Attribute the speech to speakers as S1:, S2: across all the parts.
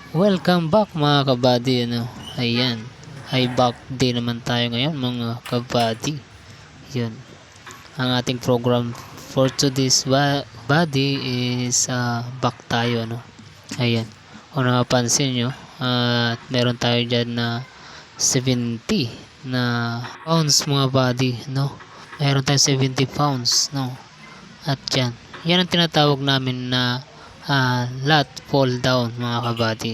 S1: Welcome back mga kabady, ayan, high back day naman tayo ngayon mga kabady. Yun, ang ating program for today's body is back tayo, ayan, kung napapansin nyo, meron tayo dyan na 70 na pounds mga body, meron tayo 70 pounds, at yan ang tinatawag namin na lat fall down mga kabady.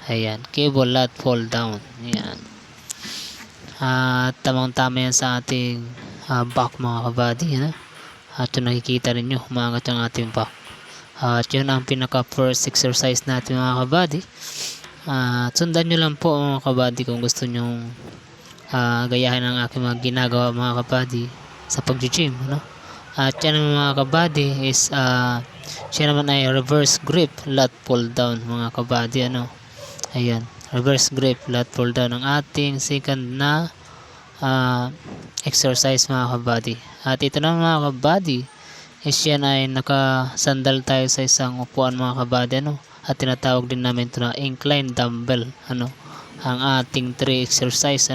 S1: Ayan, cable lat fall down. Ayan. Tamang tama yan sa ating back mga kabady. At yun nakikita rin nyo, umangat yung ating back. At yun ang pinaka first exercise natin mga kabady. Sundan nyo lang po mga kabady kung gusto nyo gayahin ang aking mga ginagawa mga kabady sa pag-gym. At yan mga kabady is siya naman ay reverse grip lat pull down mga kabady. Ayan, reverse grip lat pull down ang ating second na exercise mga kabady. At ito na mga kabady is yan ay nakasandal tayo sa isang upuan mga kabady. At tinatawag din namin ito na incline dumbbell. Ang ating 3 exercise.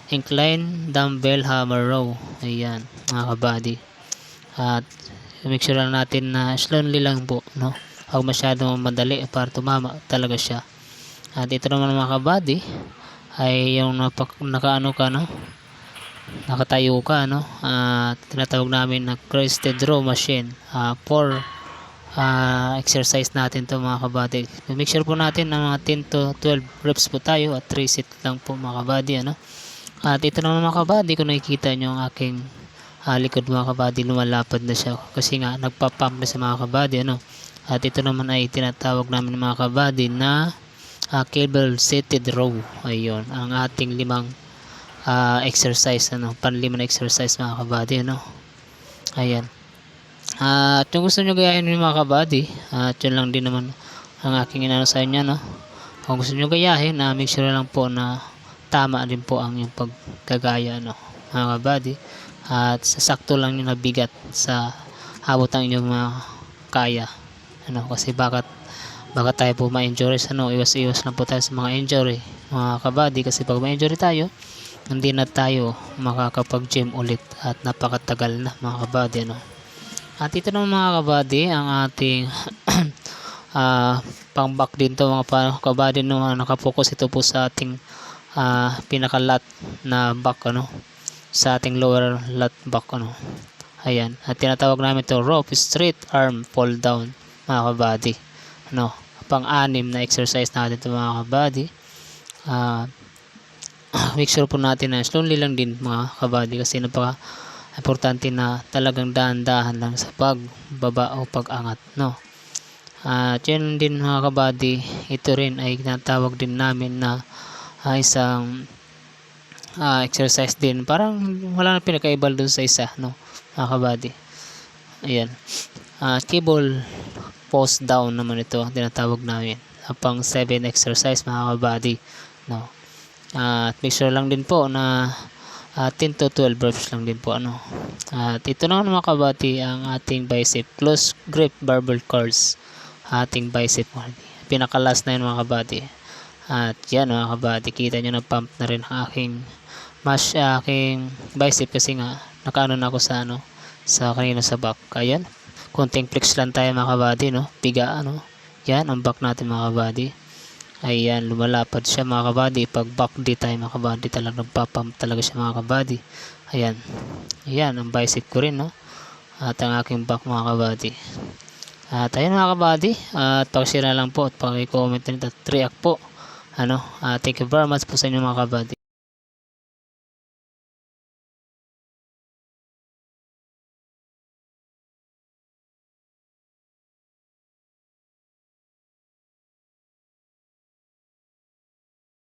S1: Incline dumbbell hammer row. Ayan mga kabady. At make sure lang natin na slowly lang po, huwag masyadong madali para tumama talaga siya. At ito naman mga kabady ay yung nakaano ka, nakatayo ka, tinatawag namin na crested row machine. 4 exercise natin to mga kabady. Make sure po natin na mga 10 to 12 reps po tayo at 3 set lang po mga kabady. At ito naman mga kabady, kung nakikita nyo ang aking likod mga kabady, lumalapad na siya kasi nga nagpapump na sa mga kabady. At ito naman ay tinatawag namin mga kabady na cable seated row. Ayun ang ating 5 exercise, panlima na exercise mga kabady. Ayan. At kung gusto nyo gayahin mga kabady, at yun lang din naman ang aking inano sa inyo. Kung gusto nyo gayahin, make sure lang po na tama din po ang yung pagkagaya mga kabady. At sasakto lang yung nabigat sa habot ng inyong mga kaya. Kasi baka tayo po ma-injury. Iwas lang po tayo sa mga injury mga kabady, kasi pag ma-injury tayo, hindi na tayo makakapag-gym ulit at napakatagal na mga kabady. At ito naman mga kabady, ang ating pang back din to mga kabady. Nakapokus ito po sa ating pinakalat na back, sa ating lower lat back. Ayan, at tinatawag namin ito rope straight arm fall down mga kabady. Pang-anim na exercise natin ito mga kabady. Make sure po natin na slowly lang din mga kabady, kasi napaka importante na talagang dahan-dahan lang sa pagbaba o pag-angat. At yun din mga kabady, ito rin ay tinatawag din namin na isang exercise din, parang wala na pinakaiba dun sa isa, mga kabady. Ayan, cable pose down naman ito tinatawag namin, pang 7 exercise mga kabady. At make sure lang din po na 10 to 12 reps lang din po. At ito naman mga kabady, ang ating bicep close grip barbell curls, ating bicep pinaka last na yun mga kabady. At yan mga kabady, kita nyo na pump na rin ang aking bicep, kasi nga nakaano na ako sa sa kanina sa back. Ayan, konting flex lang tayo mga kabady, piga, yan ang back natin mga kabady. Ayan, lumalapad siya mga kabady. Pag back day tayo mga kabady, talagang nagpapump talaga siya mga kabady. Ayan, ayan ang bicep ko rin, at ang aking back mga kabady. At ayun mga kabady, at pakishare na lang po at pakicomment rin at react po. Thank you very much po sa inyo mga kabady.